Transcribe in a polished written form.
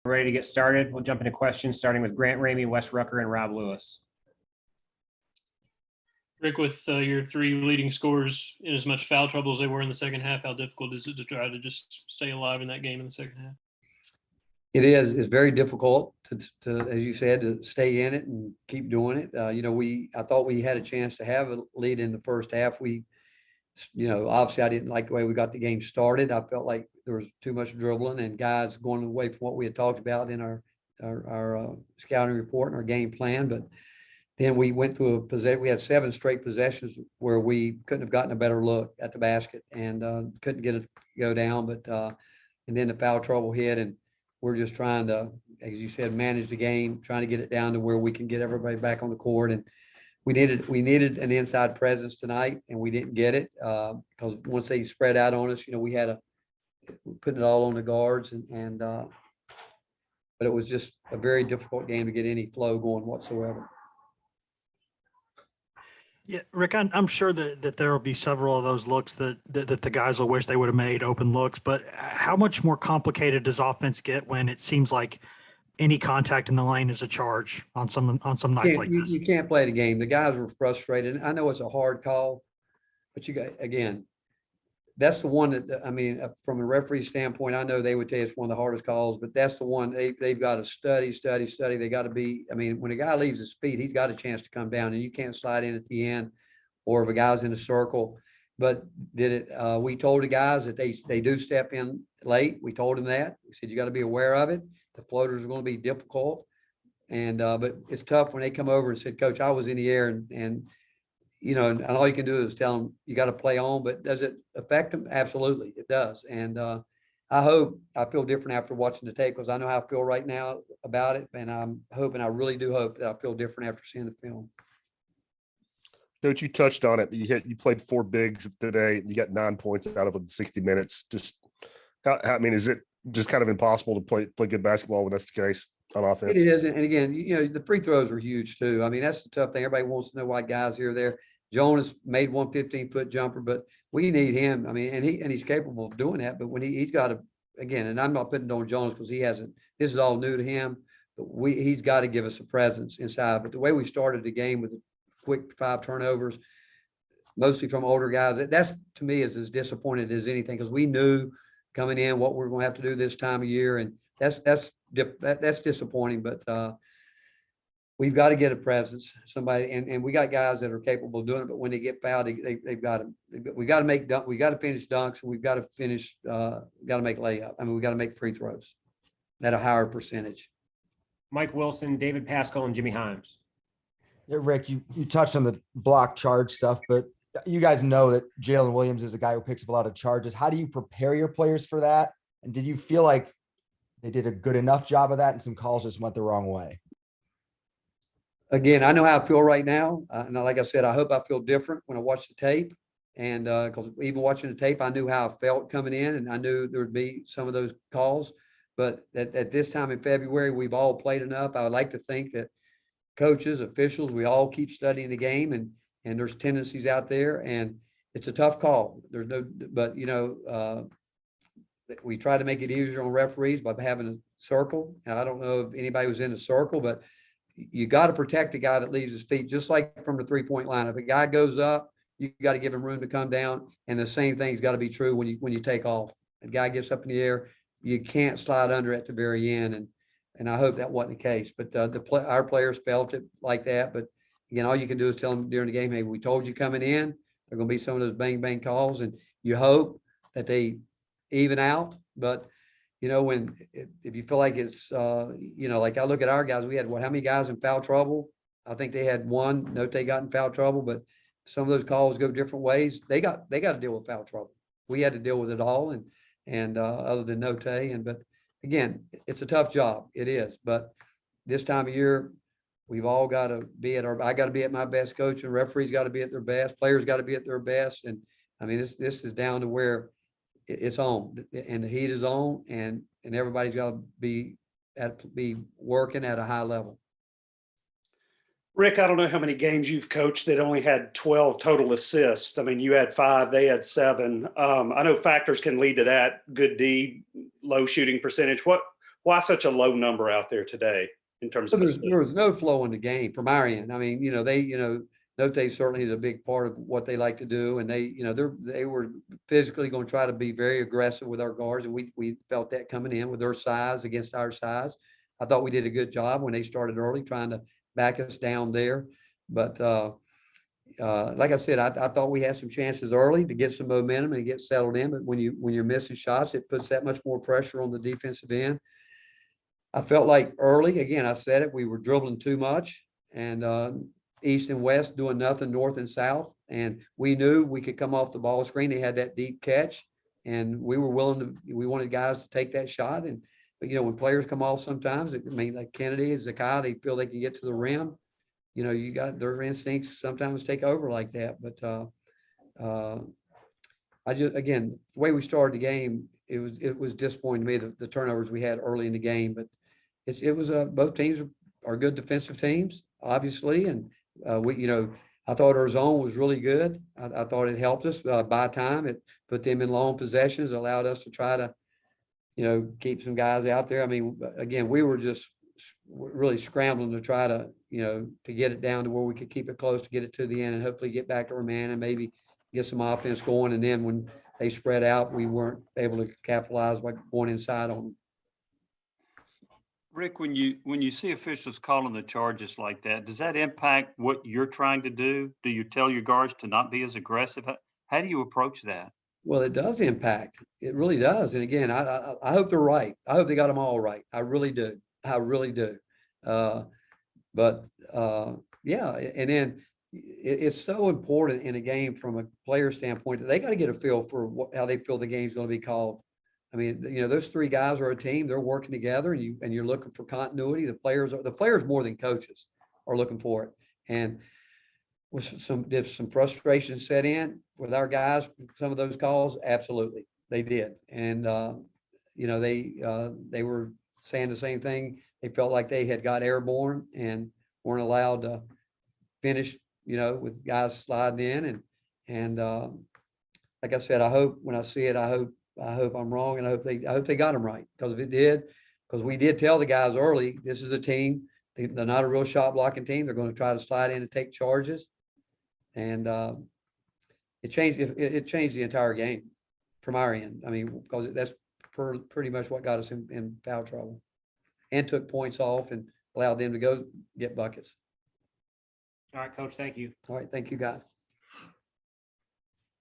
Ready to get started. We'll jump into questions, starting with Grant Ramey, Wes Rucker, and Rob Lewis. Rick, with your three leading scorers in as much foul trouble as they were in the second half, how difficult is it to try to just stay alive in that game in the second half? It is. It's very difficult to, as you said, to stay in it and keep doing it. I thought we had a chance to have a lead in the first half. Obviously I didn't like the way we got the game started. I felt like there was too much dribbling and guys going away from what we had talked about in our scouting report and our game plan. But then we went through we had 7 straight possessions where we couldn't have gotten a better look at the basket and couldn't get it to go down. But and then the foul trouble hit, and we're just trying to, as you said, manage the game, trying to get it down to where we can get everybody back on the court. And we needed an inside presence tonight, and we didn't get it because once they spread out on us, we had putting it all on the guards, but it was just a very difficult game to get any flow going whatsoever. Yeah, Rick, I'm sure that there will be several of those looks that the guys will wish they would have made, open looks, but how much more complicated does offense get when it seems like any contact in the lane is a charge on some nights like this? You can't play the game. The guys were frustrated. I know it's a hard call, but again, that's the one that, from a referee standpoint, I know they would tell you it's one of the hardest calls, but that's the one they've got to study. They got to be, when a guy leaves his feet, he's got a chance to come down, and you can't slide in at the end, or if a guy's in a circle. But we told the guys that they do step in late. We told them that. We said, you got to be aware of it. The floaters are going to be difficult. And, but it's tough when they come over and said, Coach, I was in the air and all you can do is tell them you got to play on, but does it affect them? Absolutely, it does. And I feel different after watching the tape because I know how I feel right now about it. And I really do hope that I feel different after seeing the film. Coach, you touched on it. You played 4 bigs today. You got 9 points out of 60 minutes. Is it just kind of impossible to play good basketball when that's the case on offense? It is. And again, the free throws are huge too. That's the tough thing. Everybody wants to know why guys here or there. Jonas made 1 15-foot jumper, but we need him. And he's capable of doing that. But when he's got to, again, and I'm not putting it on Jonas because he hasn't, this is all new to him, but he's got to give us a presence inside. But the way we started the game with a quick 5 turnovers, mostly from older guys, that's to me is as disappointed as anything because we knew coming in what we're going to have to do this time of year. And that's disappointing, but we've got to get a presence, somebody, and we got guys that are capable of doing it. But when they get fouled, we got to finish dunks, and we've got to finish, got to make layup. We got to make free throws at a higher percentage. Mike Wilson, David Pascal, and Jimmy Himes. Yeah, Rick, you touched on the block charge stuff, but you guys know that Jalen Williams is a guy who picks up a lot of charges. How do you prepare your players for that? And did you feel like they did a good enough job of that and some calls just went the wrong way? Again, I know how I feel right now. And like I said, I hope I feel different when I watch the tape. And because even watching the tape, I knew how I felt coming in, and I knew there would be some of those calls. But at this time in February, we've all played enough. I would like to think that coaches, officials, we all keep studying the game, and there's tendencies out there, and it's a tough call. But we try to make it easier on referees by having a circle. And I don't know if anybody was in a circle, but you got to protect the guy that leaves his feet, just like from the 3-point line. If a guy goes up, you got to give him room to come down. And the same thing's got to be true when you take off. A guy gets up in the air, you can't slide under at the very end. And I hope that wasn't the case. But our players felt it like that. But again, all you can do is tell them during the game, hey, we told you coming in, there are going to be some of those bang bang calls, and you hope that they even out. But if you feel like it's like I look at our guys, we had how many guys in foul trouble? I think they had one. Note they got in foul trouble, but some of those calls go different ways. They got to deal with foul trouble. We had to deal with it all, and other than Note, but again, it's a tough job. It is, but this time of year, we've all got to be I got to be at my best, coach, and referees got to be at their best. Players got to be at their best, and this is down to where it's on, and the heat is on, and everybody's got to be working at a high level. Rick, I don't know how many games you've coached that only had 12 total assists. You had 5, they had 7. I know factors can lead to that, good D, low shooting percentage. What why such a low number out there today in terms So of there's, assists? there was no flow in the game from our end. I mean, Note certainly is a big part of what they like to do. And they were physically going to try to be very aggressive with our guards. And we felt that coming in with their size against our size. I thought we did a good job when they started early, trying to back us down there. But like I said, I thought we had some chances early to get some momentum and get settled in. But when you're missing shots, it puts that much more pressure on the defensive end. I felt like early, again, I said it, we were dribbling too much and east and west doing nothing, north and south. And we knew we could come off the ball screen. They had that deep catch and we were we wanted guys to take that shot. But when players come off sometimes, like Kennedy and Zakai, they feel they can get to the rim. You got their instincts sometimes take over like that. But again, the way we started the game, it was disappointing to me, the turnovers we had early in the game. But both teams are good defensive teams, obviously. And I thought our zone was really good. I thought it helped us buy time. It put them in long possessions, allowed us to try to, keep some guys out there. I mean, again, we were just really scrambling to try to, to get it down to where we could keep it close, to get it to the end and hopefully get back to our man and maybe get some offense going. And then when they spread out, we weren't able to capitalize by going inside on them. Rick, when you see officials calling the charges like that, does that impact what you're trying to do? Do you tell your guards to not be as aggressive? How do you approach that? Well, it does impact. It really does. And again, I hope they're right. I hope they got them all right. I really do. I really do. Yeah, and then it's so important in a game from a player standpoint that they got to get a feel for how they feel the game's going to be called. I mean, those three guys are a team. They're working together, and you're looking for continuity. The players more than coaches are looking for it. And did some frustration set in with our guys? Some of those calls, absolutely, they did. And they were saying the same thing. They felt like they had got airborne and weren't allowed to finish. With guys sliding in and like I said, I hope when I see it, I hope I'm wrong, and I hope they got them right, because if it did, because we did tell the guys early, this is a team. They're not a real shot blocking team. They're going to try to slide in and take charges, and it changed the entire game from our end. I mean, because that's pretty much what got us in foul trouble, and took points off and allowed them to go get buckets. All right, Coach, thank you. All right, thank you guys.